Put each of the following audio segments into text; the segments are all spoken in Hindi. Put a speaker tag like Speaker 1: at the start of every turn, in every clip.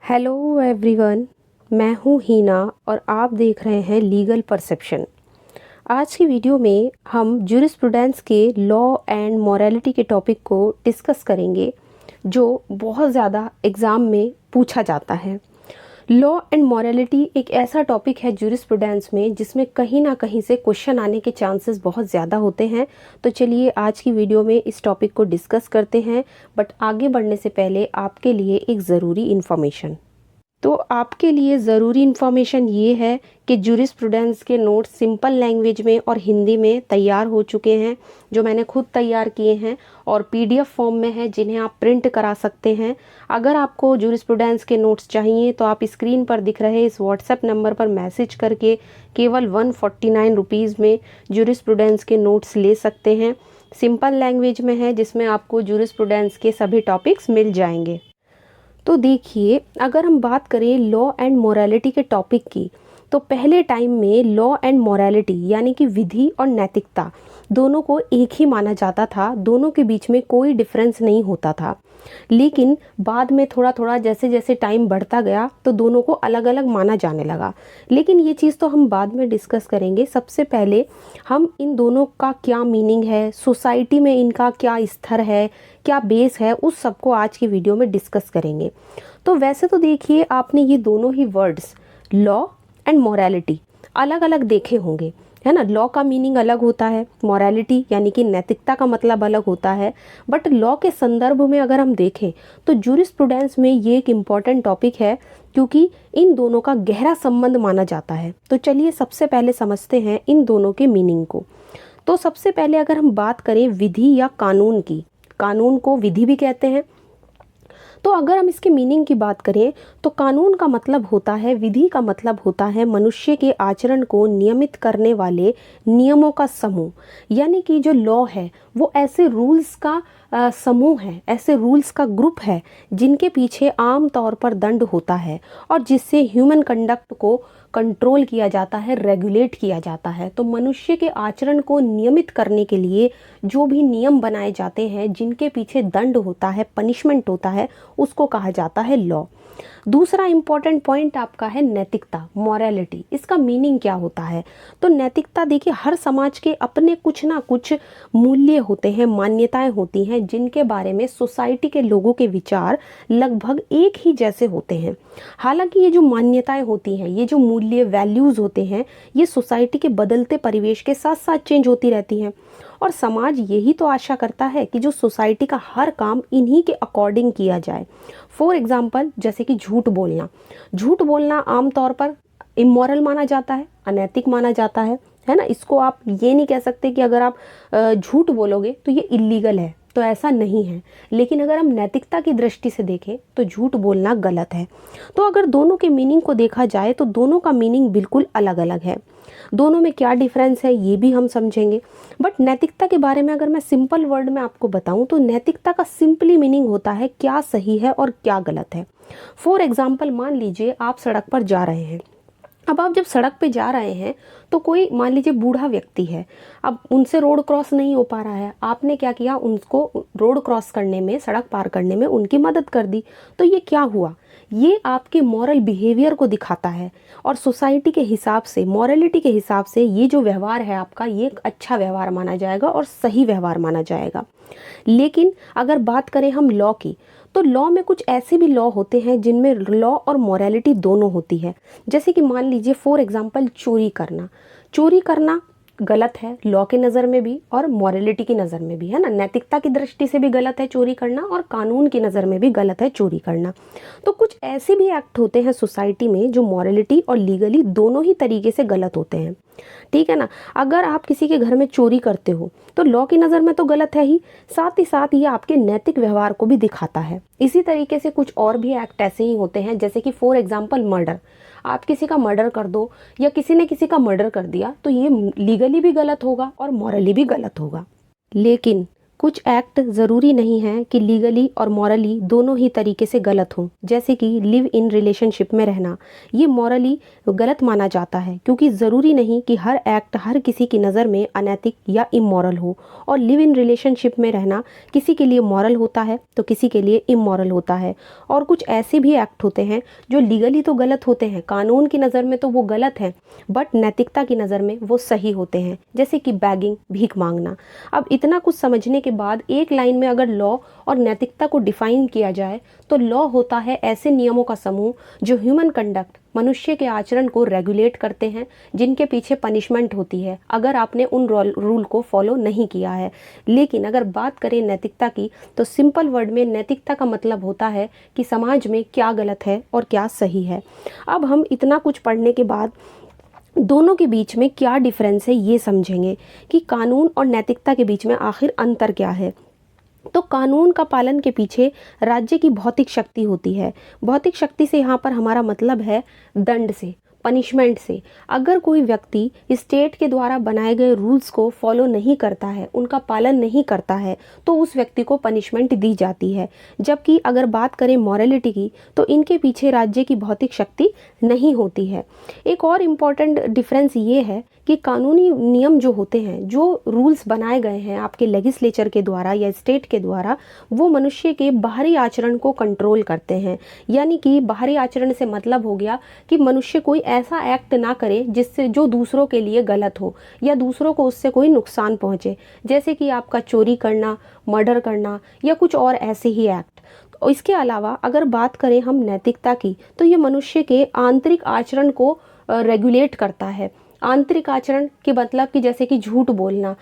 Speaker 1: Hello everyone. मैं हूँ हीना और आप देख रहे हैं लीगल परसेप्शन। आज की वीडियो में हम ज्यूरिस्प्रूडेंस के लॉ एंड मॉरलिटी के टॉपिक को डिस्कस करेंगे जो बहुत ज़्यादा एग्ज़ाम में पूछा जाता है। लॉ एंड मॉरलिटी एक ऐसा टॉपिक है ज्यूरिस्प्रूडेंस में जिसमें कहीं ना कहीं से क्वेश्चन आने के चांसेस बहुत ज़्यादा होते हैं। तो चलिए आज की वीडियो में इस टॉपिक को डिस्कस करते हैं। बट आगे बढ़ने से पहले आपके लिए एक ज़रूरी इन्फॉर्मेशन। तो आपके लिए ज़रूरी इन्फॉर्मेशन ये है कि ज्यूरिस्प्रूडेंस के नोट्स सिंपल लैंग्वेज में और हिंदी में तैयार हो चुके हैं, जो मैंने खुद तैयार किए हैं और पीडीएफ फॉर्म में है, जिन्हें आप प्रिंट करा सकते हैं। अगर आपको ज्यूरिस्प्रूडेंस के नोट्स चाहिए तो आप स्क्रीन पर दिख रहे इस व्हाट्सएप नंबर पर मैसेज करके केवल 149 रुपीज़ में ज्यूरिस्प्रूडेंस के नोट्स ले सकते हैं। सिंपल लैंग्वेज में है, जिसमें आपको ज्यूरिस्प्रूडेंस के सभी टॉपिक्स मिल जाएंगे। तो देखिए, अगर हम बात करें लॉ एंड मोरालिटी के टॉपिक की, तो पहले टाइम में लॉ एंड मोरालिटी यानी कि विधि और नैतिकता दोनों को एक ही माना जाता था। दोनों के बीच में कोई डिफरेंस नहीं होता था। लेकिन बाद में थोड़ा थोड़ा जैसे जैसे टाइम बढ़ता गया तो दोनों को अलग अलग माना जाने लगा। लेकिन ये चीज़ तो हम बाद में डिस्कस करेंगे। सबसे पहले हम इन दोनों का क्या मीनिंग है, सोसाइटी में इनका क्या स्तर है, क्या बेस है, उस सब को आज की वीडियो में डिस्कस करेंगे। तो वैसे तो देखिए, आपने ये दोनों ही वर्ड्स लॉ एंड मोरालिटी अलग अलग देखे होंगे, है ना। लॉ का मीनिंग अलग होता है, मोरालिटी यानी कि नैतिकता का मतलब अलग होता है। बट लॉ के संदर्भ में अगर हम देखें तो ज्यूरिस्प्रूडेंस में ये एक इम्पॉर्टेंट टॉपिक है, क्योंकि इन दोनों का गहरा संबंध माना जाता है। तो चलिए सबसे पहले समझते हैं इन दोनों के मीनिंग को। तो सबसे पहले अगर हम बात करें विधि या कानून की, कानून को विधि भी कहते हैं। तो अगर हम इसके मीनिंग की बात करें तो कानून का मतलब होता है, विधि का मतलब होता है मनुष्य के आचरण को नियमित करने वाले नियमों का समूह। यानी कि जो लॉ है वो ऐसे रूल्स का समूह है, ऐसे रूल्स का ग्रुप है जिनके पीछे आम तौर पर दंड होता है और जिससे ह्यूमन कंडक्ट को कंट्रोल किया जाता है, रेगुलेट किया जाता है। तो मनुष्य के आचरण को नियमित करने के लिए जो भी नियम बनाए जाते हैं, जिनके पीछे दंड होता है, पनिशमेंट होता है, उसको कहा जाता है लॉ। दूसरा इंपॉर्टेंट पॉइंट आपका है नैतिकता, मॉरलिटी। इसका मीनिंग क्या होता है? तो नैतिकता देखिए, हर समाज के अपने कुछ ना कुछ मूल्य होते हैं, मान्यताएं होती हैं, जिनके बारे में सोसाइटी के लोगों के विचार लगभग एक ही जैसे होते हैं। हालांकि ये जो मान्यताएं होती हैं, ये जो मूल्य वैल्यूज़ होते हैं, ये सोसाइटी के बदलते परिवेश के साथ साथ चेंज होती रहती हैं। और समाज यही तो आशा करता है कि जो सोसाइटी का हर काम इन्हीं के अकॉर्डिंग किया जाए। फॉर एग्जाम्पल, जैसे कि झूठ बोलना। झूठ बोलना आमतौर पर इमोरल माना जाता है, अनैतिक माना जाता है ना। इसको आप ये नहीं कह सकते कि अगर आप झूठ बोलोगे तो ये इलीगल है, तो ऐसा नहीं है। लेकिन अगर हम नैतिकता की दृष्टि से देखें तो झूठ बोलना गलत है। तो अगर दोनों के मीनिंग को देखा जाए तो दोनों का मीनिंग बिल्कुल अलग अलग है। दोनों में क्या डिफरेंस है ये भी हम समझेंगे। बट नैतिकता के बारे में अगर मैं सिंपल वर्ड में आपको बताऊं तो नैतिकता का सिंपली मीनिंग होता है क्या सही है और क्या गलत है। फॉर एग्जाम्पल, मान लीजिए आप सड़क पर जा रहे हैं। अब आप जब सड़क पे जा रहे हैं तो कोई मान लीजिए बूढ़ा व्यक्ति है, अब उनसे रोड क्रॉस नहीं हो पा रहा है। आपने क्या किया, उनको रोड क्रॉस करने में, सड़क पार करने में उनकी मदद कर दी। तो ये क्या हुआ? ये आपके मॉरल बिहेवियर को दिखाता है और सोसाइटी के हिसाब से, मॉरलिटी के हिसाब से ये जो व्यवहार है आपका, ये एक अच्छा व्यवहार माना जाएगा और सही व्यवहार माना जाएगा। लेकिन अगर बात करें हम लॉ की, तो लॉ में कुछ ऐसे भी लॉ होते हैं जिनमें लॉ और मॉरलिटी दोनों होती है। जैसे कि मान लीजिए फॉर एग्जांपल, चोरी करना। चोरी करना गलत है लॉ के नज़र में भी और मॉरलिटी की नज़र में भी, है ना। नैतिकता की दृष्टि से भी गलत है चोरी करना और कानून की नज़र में भी गलत है चोरी करना। तो कुछ ऐसे भी एक्ट होते हैं सोसाइटी में जो मॉरलिटी और लीगली दोनों ही तरीके से गलत होते हैं, ठीक है ना। अगर आप किसी के घर में चोरी करते हो तो लॉ की नज़र में तो गलत है ही साथ ये आपके नैतिक व्यवहार को भी दिखाता है। इसी तरीके से कुछ और भी एक्ट ऐसे ही होते हैं, जैसे कि फॉर एग्जांपल मर्डर। आप किसी का मर्डर कर दो या किसी ने किसी का मर्डर कर दिया तो ये लीगली भी गलत होगा और मॉरली भी गलत होगा। लेकिन कुछ एक्ट ज़रूरी नहीं है कि लीगली और मॉरली दोनों ही तरीके से गलत हों। जैसे कि लिव इन रिलेशनशिप में रहना, ये मॉरली गलत माना जाता है क्योंकि ज़रूरी नहीं कि हर एक्ट हर किसी की नज़र में अनैतिक या इमोरल हो। और लिव इन रिलेशनशिप में रहना किसी के लिए मॉरल होता है तो किसी के लिए इमोरल होता है। और कुछ ऐसे भी एक्ट होते हैं जो लीगली तो गलत होते हैं, कानून की नज़र में तो वो गलत है, बट नैतिकता की नज़र में वो सही होते हैं, जैसे कि बैगिंग, भीख मांगना। अब इतना कुछ समझने के बाद एक लाइन में अगर लॉ और नैतिकता को डिफाइन किया जाए तो लॉ होता है ऐसे नियमों का समूह जो ह्यूमन कंडक्ट, मनुष्य के आचरण को रेगुलेट करते हैं, जिनके पीछे पनिशमेंट होती है अगर आपने उन रूल को फॉलो नहीं किया है। लेकिन अगर बात करें नैतिकता की तो सिंपल वर्ड में नैतिकता का मतलब होता है कि समाज में क्या गलत है और क्या सही है। अब हम इतना कुछ पढ़ने के बाद दोनों के बीच में क्या डिफरेंस है ये समझेंगे कि कानून और नैतिकता के बीच में आखिर अंतर क्या है। तो कानून का पालन के पीछे राज्य की भौतिक शक्ति होती है। भौतिक शक्ति से यहाँ पर हमारा मतलब है दंड से, पनिशमेंट से। अगर कोई व्यक्ति स्टेट के द्वारा बनाए गए रूल्स को फॉलो नहीं करता है, उनका पालन नहीं करता है, तो उस व्यक्ति को पनिशमेंट दी जाती है। जबकि अगर बात करें मॉरलिटी की तो इनके पीछे राज्य की भौतिक शक्ति नहीं होती है। एक और इम्पॉर्टेंट डिफरेंस ये है कि कानूनी नियम जो होते हैं, जो रूल्स बनाए गए हैं आपके लेजिस्लेचर के द्वारा या स्टेट के द्वारा, वो मनुष्य के बाहरी आचरण को कंट्रोल करते हैं। यानी कि बाहरी आचरण से मतलब हो गया कि मनुष्य कोई ऐसा एक्ट ना करे जिससे जो दूसरों के लिए गलत हो या दूसरों को उससे कोई नुकसान पहुंचे, जैसे कि आपका चोरी करना, मर्डर करना या कुछ और ऐसे ही एक्ट। और इसके अलावा अगर बात करें हम नैतिकता की तो ये मनुष्य के आंतरिक आचरण को रेगुलेट करता है। आंतरिक आचरण के मतलब कि जैसे कि झूठ बोलना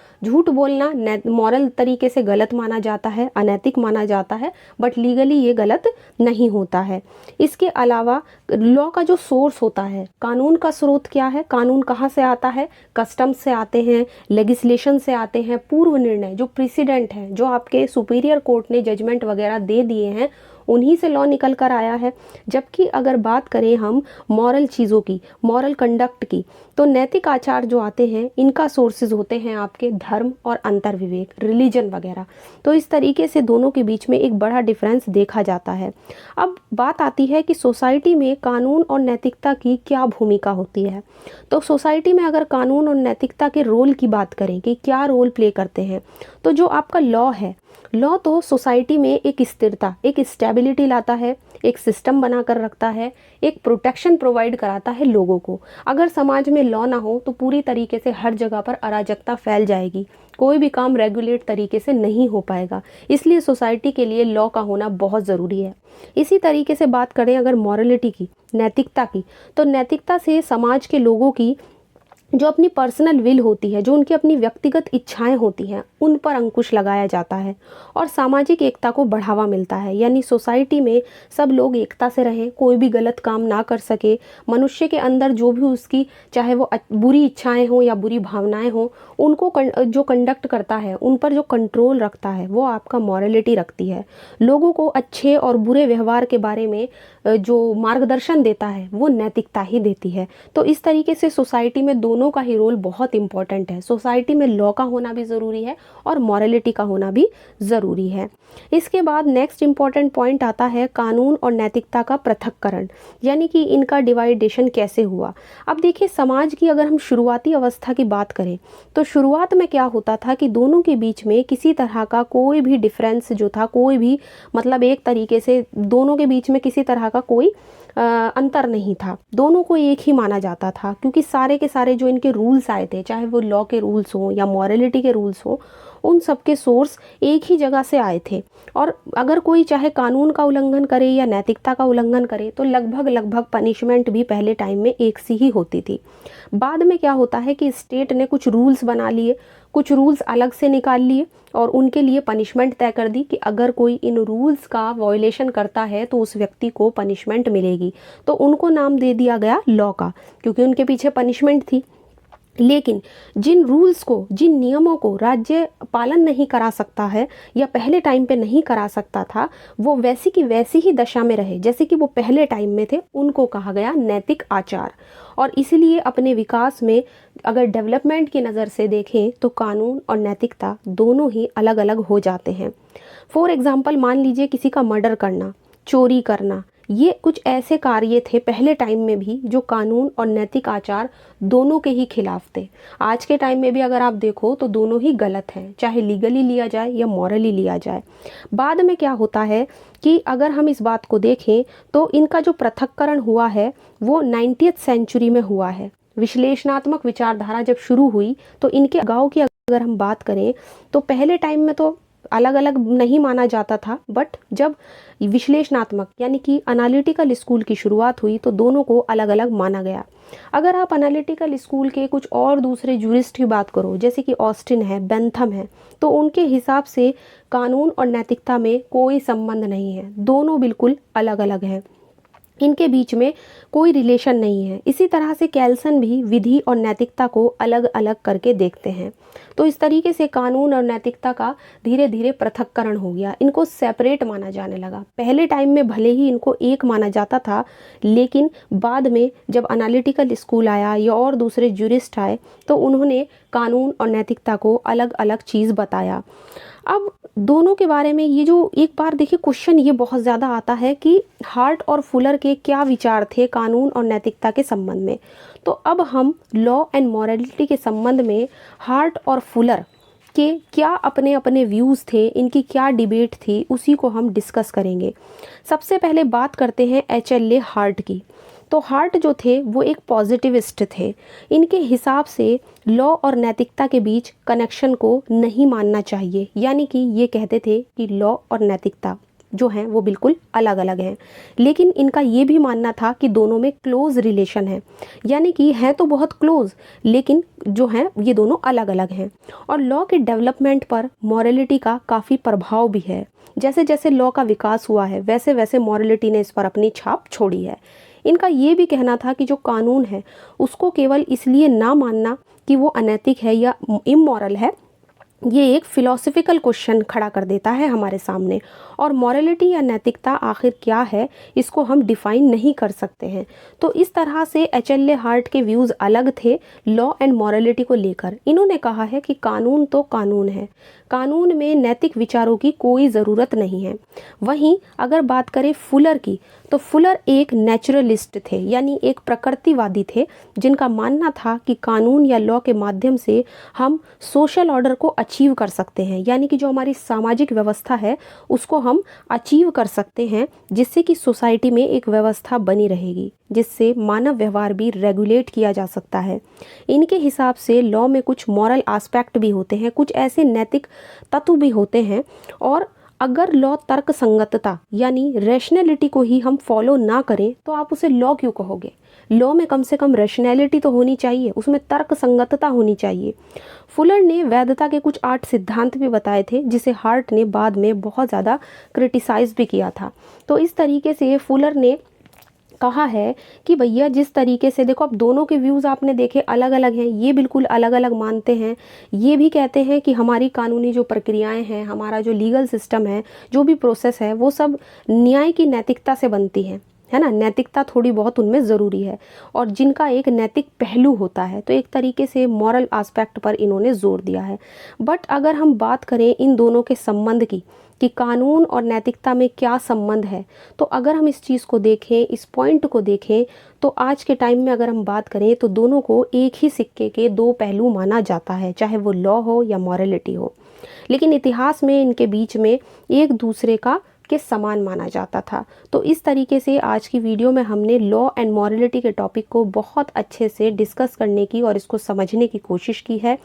Speaker 1: मॉरल तरीके से गलत माना जाता है, अनैतिक माना जाता है, बट लीगली ये गलत नहीं होता है। इसके अलावा लॉ का जो सोर्स होता है, कानून का स्रोत क्या है, कानून कहाँ से आता है, कस्टम्स से आते हैं, लेगिस्लेशन से आते हैं, पूर्व निर्णय जो प्रेसिडेंट है, जो आपके सुपीरियर कोर्ट ने जजमेंट वगैरह दे दिए हैं, उन्हीं से लॉ निकल कर आया है। जबकि अगर बात करें हम मॉरल चीज़ों की, मॉरल कंडक्ट की, तो नैतिक आचार जो आते हैं इनका सोर्सेज होते हैं आपके धर्म और अंतर विवेक, रिलीजन वगैरह। तो इस तरीके से दोनों के बीच में एक बड़ा डिफरेंस देखा जाता है। अब बात आती है कि सोसाइटी में कानून और नैतिकता की क्या भूमिका होती है। तो सोसाइटी में अगर कानून और नैतिकता के रोल की बात करें कि क्या रोल प्ले करते हैं, तो जो आपका लॉ है, लॉ तो सोसाइटी में एक स्थिरता, एक स्टेबिलिटी लाता है, एक सिस्टम बनाकर रखता है, एक प्रोटेक्शन प्रोवाइड कराता है लोगों को। अगर समाज में लॉ ना हो तो पूरी तरीके से हर जगह पर अराजकता फैल जाएगी, कोई भी काम रेगुलेट तरीके से नहीं हो पाएगा। इसलिए सोसाइटी के लिए लॉ का होना बहुत ज़रूरी है। इसी तरीके से बात करें अगर मॉरलिटी की, नैतिकता की, तो नैतिकता से समाज के लोगों की जो अपनी पर्सनल विल होती है, जो उनकी अपनी व्यक्तिगत इच्छाएं होती हैं, उन पर अंकुश लगाया जाता है और सामाजिक एकता को बढ़ावा मिलता है। यानी सोसाइटी में सब लोग एकता से रहें, कोई भी गलत काम ना कर सके। मनुष्य के अंदर जो भी उसकी, चाहे वो बुरी इच्छाएं हों या बुरी भावनाएं हों, उनको जो कंडक्ट करता है, उन पर जो कंट्रोल रखता है, वो आपका मॉरलिटी रखती है। लोगों को अच्छे और बुरे व्यवहार के बारे में जो मार्गदर्शन देता है वो नैतिकता ही देती है। तो इस तरीके से सोसाइटी में दोनों का ही रोल बहुत इंपॉर्टेंट है। सोसाइटी में लॉ का होना भी ज़रूरी है और मॉरलिटी का होना भी ज़रूरी है। इसके बाद नेक्स्ट इंपॉर्टेंट पॉइंट आता है कानून और नैतिकता का पृथक्करण, यानी कि इनका डिवाइडेशन कैसे हुआ। अब देखिए, समाज की अगर हम शुरुआती अवस्था की बात करें तो शुरुआत में क्या होता था कि दोनों के बीच में किसी तरह का कोई भी डिफरेंस जो था, कोई भी मतलब एक तरीके से दोनों के बीच में किसी तरह का कोई अंतर नहीं था। दोनों को एक ही माना जाता था क्योंकि सारे के सारे जो इनके रूल्स आए थे, चाहे वो लॉ के रूल्स हों या मॉरलिटी के रूल्स हों, उन सब के सोर्स एक ही जगह से आए थे। और अगर कोई चाहे कानून का उल्लंघन करे या नैतिकता का उल्लंघन करे तो लगभग पनिशमेंट भी पहले टाइम में एक सी ही होती थी। बाद में क्या होता है कि स्टेट ने कुछ रूल्स बना लिए, कुछ रूल्स अलग से निकाल लिए और उनके लिए पनिशमेंट तय कर दी कि अगर कोई इन रूल्स का वायलेशन करता है तो उस व्यक्ति को पनिशमेंट मिलेगी। तो उनको नाम दे दिया गया लॉ का, क्योंकि उनके पीछे पनिशमेंट थी। लेकिन जिन रूल्स को, जिन नियमों को राज्य पालन नहीं करा सकता है या पहले टाइम पे नहीं करा सकता था, वो वैसी की वैसी ही दशा में रहे जैसे कि वो पहले टाइम में थे, उनको कहा गया नैतिक आचार। और इसीलिए अपने विकास में अगर डेवलपमेंट की नज़र से देखें तो कानून और नैतिकता दोनों ही अलग अलग हो जाते हैं। फॉर एग्ज़ाम्पल मान लीजिए किसी का मर्डर करना, चोरी करना, ये कुछ ऐसे कार्य थे पहले टाइम में भी जो कानून और नैतिक आचार दोनों के ही खिलाफ थे। आज के टाइम में भी अगर आप देखो तो दोनों ही गलत हैं, चाहे लीगली लिया जाए या मॉरली लिया जाए। बाद में क्या होता है कि अगर हम इस बात को देखें तो इनका जो पृथक्करण हुआ है वो 90th सेंचुरी में हुआ है। विश्लेषणात्मक विचारधारा जब शुरू हुई तो इनके गांव की अगर हम बात करें तो पहले टाइम में तो अलग अलग नहीं माना जाता था, बट जब विश्लेषणात्मक यानी कि एनालिटिकल स्कूल की शुरुआत हुई तो दोनों को अलग अलग माना गया। अगर आप एनालिटिकल स्कूल के कुछ और दूसरे जूरिस्ट की बात करो जैसे कि ऑस्टिन है, बेंथम है, तो उनके हिसाब से कानून और नैतिकता में कोई संबंध नहीं है, दोनों बिल्कुल अलग अलग हैं, इनके बीच में कोई रिलेशन नहीं है। इसी तरह से कैल्सन भी विधि और नैतिकता को अलग अलग करके देखते हैं। तो इस तरीके से कानून और नैतिकता का धीरे धीरे पृथक्करण हो गया, इनको सेपरेट माना जाने लगा। पहले टाइम में भले ही इनको एक माना जाता था, लेकिन बाद में जब एनालिटिकल स्कूल आया या और दूसरे जूरिस्ट आए तो उन्होंने कानून और नैतिकता को अलग अलग चीज़ बताया। अब दोनों के बारे में ये जो एक बार देखिए क्वेश्चन ये बहुत ज़्यादा आता है कि हार्ट और फुलर के क्या विचार थे कानून और नैतिकता के संबंध में। तो अब हम लॉ एंड मॉरलिटी के संबंध में हार्ट और फुलर के क्या अपने अपने व्यूज़ थे, इनकी क्या डिबेट थी, उसी को हम डिस्कस करेंगे। सबसे पहले बात करते हैं HLA हार्ट की। तो हार्ट जो थे वो एक पॉजिटिविस्ट थे। इनके हिसाब से लॉ और नैतिकता के बीच कनेक्शन को नहीं मानना चाहिए, यानी कि ये कहते थे कि लॉ और नैतिकता जो हैं वो बिल्कुल अलग अलग हैं। लेकिन इनका ये भी मानना था कि दोनों में क्लोज रिलेशन है, यानी कि है तो बहुत क्लोज लेकिन जो हैं ये दोनों अलग अलग हैं। और लॉ के डेवलपमेंट पर मॉरलिटी का काफ़ी प्रभाव भी है। जैसे जैसे लॉ का विकास हुआ है वैसे वैसे मॉरलिटी ने इस पर अपनी छाप छोड़ी है। इनका ये भी कहना था कि जो कानून है उसको केवल इसलिए ना मानना कि वो अनैतिक है या इमोरल है, ये एक फिलोसफिकल क्वेश्चन खड़ा कर देता है हमारे सामने। और मॉरलिटी या नैतिकता आखिर क्या है इसको हम डिफाइन नहीं कर सकते हैं। तो इस तरह से HLA हार्ट के व्यूज़ अलग थे लॉ एंड मॉरलिटी को लेकर। इन्होंने कहा है कि कानून तो कानून है, कानून में नैतिक विचारों की कोई ज़रूरत नहीं है। वहीं अगर बात करें फुलर की तो फुलर एक नेचुरलिस्ट थे, यानी एक प्रकृतिवादी थे, जिनका मानना था कि कानून या लॉ के माध्यम से हम सोशल ऑर्डर को अचीव कर सकते हैं, यानी कि जो हमारी सामाजिक व्यवस्था है उसको हम अचीव कर सकते हैं, जिससे कि सोसाइटी में एक व्यवस्था बनी रहेगी, जिससे मानव व्यवहार भी रेगुलेट किया जा सकता है। इनके हिसाब से लॉ में कुछ मॉरल एस्पेक्ट भी होते हैं, कुछ ऐसे नैतिक तत्व भी होते हैं, और अगर लॉ तर्क संगतता यानी रैशनैलिटी को ही हम फॉलो ना करें तो आप उसे लॉ क्यों कहोगे। लॉ में कम से कम रैशनैलिटी तो होनी चाहिए, उसमें तर्क संगतता होनी चाहिए। फुलर ने वैधता के कुछ 8 सिद्धांत भी बताए थे, जिसे हार्ट ने बाद में बहुत ज़्यादा क्रिटिसाइज भी किया था। तो इस तरीके से फुलर ने कहा है कि भैया जिस तरीके से देखो, अब दोनों के व्यूज़ आपने देखे अलग अलग हैं, ये बिल्कुल अलग अलग मानते हैं। ये भी कहते हैं कि हमारी कानूनी जो प्रक्रियाएं हैं, हमारा जो लीगल सिस्टम है, जो भी प्रोसेस है, वो सब न्याय की नैतिकता से बनती है ना। नैतिकता थोड़ी बहुत उनमें ज़रूरी है, और जिनका एक नैतिक पहलू होता है। तो एक तरीके से मॉरल एस्पेक्ट पर इन्होंने जोर दिया है। बट अगर हम बात करें इन दोनों के संबंध की कि कानून और नैतिकता में क्या संबंध है, तो अगर हम इस चीज़ को देखें, इस पॉइंट को देखें, तो आज के टाइम में अगर हम बात करें तो दोनों को एक ही सिक्के के 2 पहलू माना जाता है, चाहे वो लॉ हो या मॉरलिटी हो। लेकिन इतिहास में इनके बीच में एक दूसरे का के समान माना जाता था। तो इस तरीके से आज की वीडियो में हमने लॉ एंड मॉरलिटी के टॉपिक को बहुत अच्छे से डिस्कस करने की और इसको समझने की कोशिश की है।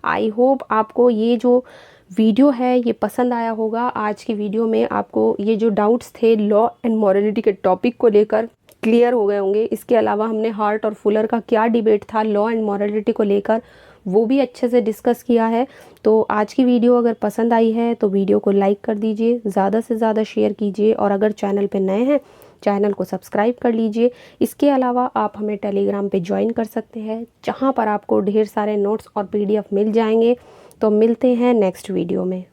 Speaker 1: आई होप आपको ये जो वीडियो है ये पसंद आया होगा। आज की वीडियो में आपको ये जो डाउट्स थे लॉ एंड मॉरलिटी के टॉपिक को लेकर क्लियर हो गए होंगे। इसके अलावा हमने हार्ट और फुलर का क्या डिबेट था लॉ एंड मॉरलिटी को लेकर, वो भी अच्छे से डिस्कस किया है। तो आज की वीडियो अगर पसंद आई है तो वीडियो को लाइक कर दीजिए, ज़्यादा से ज़्यादा शेयर कीजिए, और अगर चैनल पे नए हैं चैनल को सब्सक्राइब कर लीजिए। इसके अलावा आप हमें टेलीग्राम पे ज्वाइन कर सकते हैं, जहाँ पर आपको ढेर सारे नोट्स और PDF मिल जाएंगे। तो मिलते हैं नेक्स्ट वीडियो में।